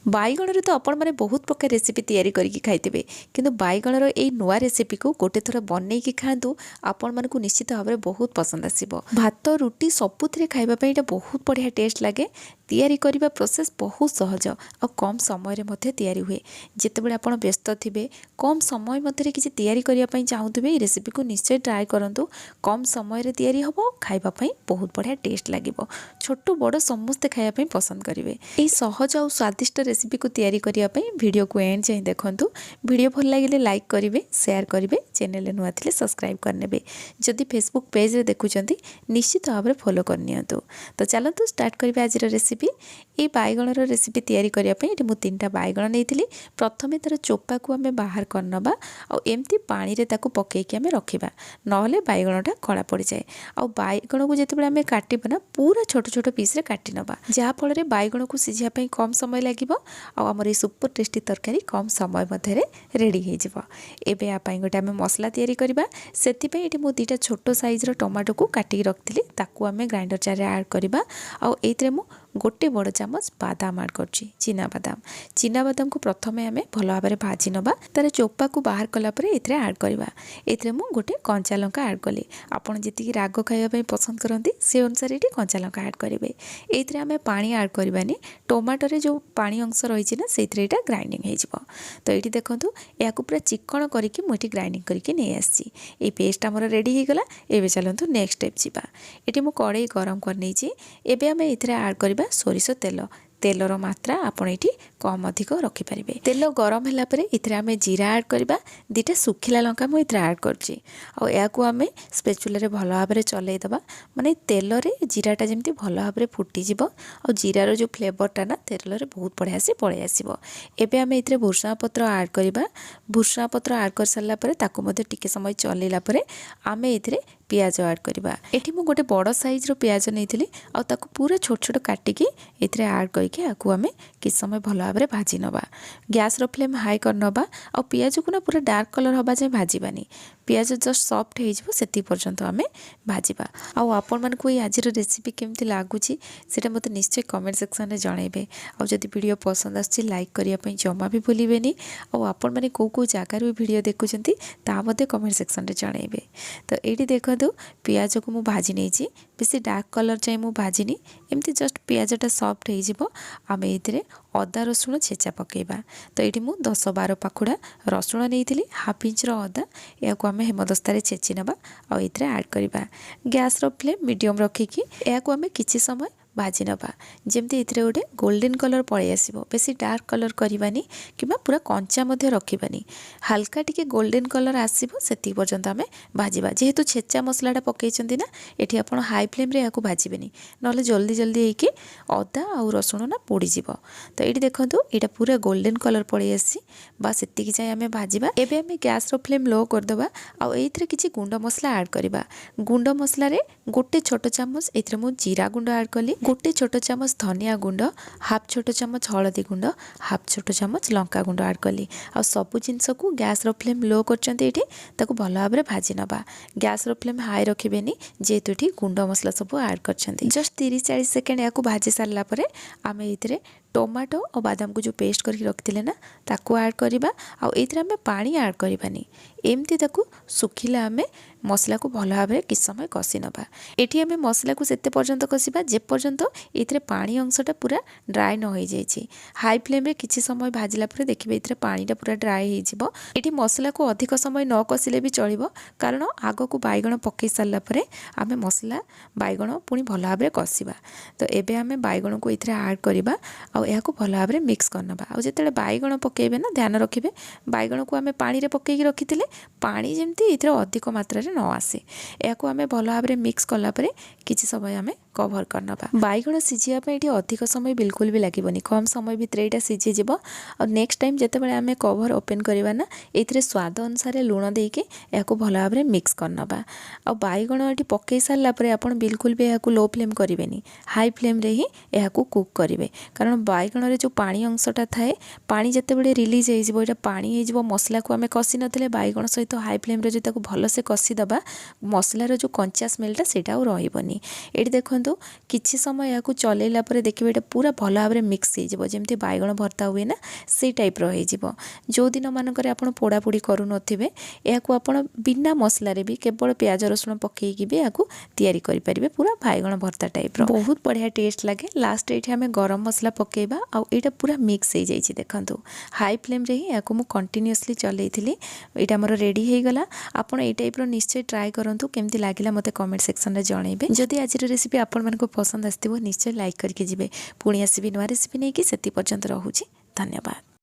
बाइगणर तो आपण मैंने बहुत प्रकार रेसिपी तैयारी करके खाइबे किंतु बाइगणर ये नुआ रेसिपी को गोटे थर बनईकि खातु आपण मानक निश्चित भाव में बहुत पसंद आसो। भात रुटी सबुथ खाइबापी ये बहुत बढ़िया टेस्ट लगे। तैयारी करने प्रोसेस बहुत सहज और कम समय रे तैयारी हुए। जितेबाला आप व्यस्त थे कम समय मध्य किसी तैयारी करने चाहूबे ये रेसिपी को निश्चय ट्राए करूँ। कम समय रे तैयारी हम खाइबापी बहुत बढ़िया टेस्ट लगे। छोट बड़ समस्ते खाइबापी पसंद करेंगे। यही सहज और स्वादिष्ट रेसिपी को तैयारी करने वीडियो को एंड जाए देखूँ। वीडियो भल लगे लाइक करेंगे, शेयर करेंगे, चैनल नुआ थे सब्सक्राइब करने। जदि फेसबुक पेज रे देखुं निश्चित भाव में फॉलो करनी। तो चलतु स्टार्ट करेंगे आज रेसिपी। ये बाइगणर रेसिपी तैयारी करने ये मुझे 3टा बाइगण नहीं। प्रथमे तार चोपा को आम बाहर करनबा और एमती पानी रे ताकू पकईकि आम रखा ना बाइगणटा कला पड़ जाए। और बाइगण को जिते आम काटबा ना पूरा छोट छोट पीस रे काटी नबा जहाँफल बाइगण को सिझापी कम समय लगे और आमर ये सुपर टेस्टी तरकारी कम समय मध्य रेडी हो। एबे आपाई गोटे आम मसला तैयारी करबा। सेतिपई एठी मो 2टा छोट साइज रो टमाटो को काटी रखिली ताकू आम ग्राइंडर जार ऐड करबा। और एइतरे मो गोटे बड़ चामच बादाम ऐड करछि, चीना बादाम को प्रथमे आम भल भाव में भाजी नबा। तार चोपा को बाहर कला परे एथिरे ऐड करबा। एथिरे मु गोटे कंचा लंका ऐड कली। आपण जति राग खाइबा पसंद करती से अनुसार ये कंचा लंका ऐड करेंगे। एथिरे आम पानी ऐड करबानी। टमाटो रे जो पानी अंश रही ना से ग्राइंडिंग हो। तो ये देखूँ या पूरा चिकन करके मुझे ग्राइंडिंग करके नहीं आसी। ये पेस्ट आमर रेडी हो गला। एबे चलतु नेक्स्ट स्टेप जीवा। ये मु कड़ाई गरम कर नहीं। एबे आम एथिरे ऐड करबा सोरिष तेल। तेलर मात्रा आपड़ ये कम अधिक रखिपारे। तेल गरम है इतने आम जीरा ऐड करवा। 2टा सुखिला लंका मुझे ऐड करची। आम स्पेचुला भल भाव में चलईदबा माने तेल रे जीराटा जमी भल भाव में फुटीज। और जीरार जो फ्लेवरटा ना तेल रे बहुत बढ़िया से पलि आसो। एबे आम ये भुर्सुंगा पत्र ऐड करवा। भुर्सुंगा पत्र ऐड कर सारापर टिके समय चलैला आम ये पियाज ऐड करवा। एठी मु गोटे बड़ साइज रो पियाज नहीं और ताकू पूरा छोट छोट काटिकी एथिरे ऐड करके आकू आमे किछ समय भल भाव में भाजी नबा। गैस रो फ्लेम हाई कर नबा और पियाज को ना पूरा डार्क कलर हवा जाए भाजबानी। पियाज जस्ट सॉफ्ट हो सेति पर्यंत आमे भाजबा। आउ आपण मानकू ये आज रेसिपी केमती लागुची सेटा मते निश्चय कमेंट सेक्शन रे जणाइबे। और जदि वीडियो पसंद आछि लाइक करिया पई जमा भी भूलिबेनी। और आपण माने को जगार वीडियो देखुचंती ता मते कमेंट सेक्शन रे जणाइबे। तो एठी देखो पियाज को मुझे भाजी नहीं बेसी डार्क कलर जाए मुझे भाजीनी। एमती जस्ट पियाजटा सॉफ्ट हो आम ये अदा रसुण छेचा पकेबा। तो ये मुझे 10-12 पाखुड़ा रसुण नहीं 1/2 इंच अदा या आम हेमदस्तार छेची नबा और ये ऐड करवा। गैस रो फ्लेम मीडियम रखिकी या आम किसी समय भाजी नबा जमती ये गोटे गोल्डन कलर पलि आसो। बेसी डार्क कलर करवानी कि पूरा कंचा रखानी। हल्का टिके गोल्डन कलर आसो से पर्यंत आम भाजवा। जेहेतु छेचा मसलाटा पकईचंती ना एठी आपण हाई फ्लेम रे याकू भाजबेनी नले जल्दी जल्दी होइके अदा और रसुण ना पोड़ीज। तो ये देखूँ यहाँ पूरा गोल्डन कलर पलि आसी बस एतिकी जाए आम भाजवा। एबे आम गैस रो फ्लेम लो करदबा और ये किसी गुंड मसला ऐड करवा। गुंड मसला रे गोटे छोट चामच ये मु जीरा गुंड ऐड कली। गोटे छोट चामच धनिया गुंड, 1/2 छोट चामच हलदी गुंड, 1/2 छोट चामच लंका गुंड ऐड कली। आ सबु जिनस को गैस रो फ्लेम लो करचंती एठी ताकू भल भाव में भाजी नबा। गैस रो फ्लेम हाई रखिबेनी जेहेतु एठी गुंड मसला सब ऐड करचंती। जस्ट 30-40 सेकेंड याकू भाजी सारला परे आम ये टमाटो और बादाम को जो पेस्ट करके रखिले ना ताकू ऐड करवा। आ एथिरे आम पानी ऐड करबानी। एमती ताकू सुखिला आम मसला को भल भाव में किस समय कषि नबा। एठी आम मसला को सेते पर्यंत कषिबा जे पर्यंत एथिरे पानी अंशटा पूरा ड्राए न हो जाइछि। हाई फ्लेम रे किछि समय भाजिला परे देखिबे एथिरे पानीटा पूरा ड्राए हो जिवो। एठी मसला को अधिक समय न कषिले भी चलिबो कारण आगो को बाइगण पकई सारला परे आम मसला बाइगण पुणी भल भाव में कषिबा। तो एबे आम बाइगण को एथिरे ऐड करबा और या भल भाव में मिक्स करनबा। और जिते बाइगण पकेबे ना ध्यान रखिबे बाइगण को आम पानी रे पकईकी रखिथिले पानी जमती एथिरे अधिक मात्रा रे न आसे। या आम भल भाव में मिक्स कला परे किछि समय आम कभर करनबा। बाइगण सिझिया ये अधिक समय बिल्कुल भी लगे कम समय भितर यहाँ सिझीज। और नेक्स्ट टाइम जिते आम कभर ओपन करवा ना ये स्वाद अनुसार लुण देके या भल भाव में मिक्स करनबा। और बाइगण ये पकई सारा आप बिल्कुल भी यहाँ लो फ्लेम करेंगे हाई फ्लेम रे ही यहाँ कुक करेंगे कारण बाइगण रे जो पानी अंशटा थाए पानी जिते रिलीज हो पानी हो मसला को आम कषि नथिले बाइगण सहित हाई फ्लेम रे जो भल से कषिदबा मसलार जो कंचा स्मेलटा सेटा रही। ये देखो देखंतु किछि समय या चलैला परे देखिबे एटा पूरा भल भाव मिक्स हो जिवो जेमती बाइगण भर्ता हुए ना से टाइप रो हो जो दिन मानकर आपण पोड़ा पोड़ी करू नथिबे याकू आपण बिना मसला रे भी केवल प्याज रसुण पकेइकी भी याकू तैयारी करि परिबे पूरा बाइगण भर्ता टाइप रो बहुत बढ़िया टेस्ट लागे। लास्ट एठी हमें गरम मसला पकेइबा आ एटा पूरा मिक्स हो जाइछि देखंतु हाई फ्लेम रे ही याकू मु कंटिन्यूअसली चलैथिली एटा मोर रेडी हे गला। आपण ए टाइप रो निश्चय ट्राई करंतु केमती लागिला मते कमेंट सेक्शन रे जणैबे। जदि आज रेसिपी आपण मानको पसंद आस्तिबो निश्चय लाइक करके जिवे। पुणी आसीबी नुआ रेसिपी नेकी सेति पर्यंत रहूछि। धन्यवाद।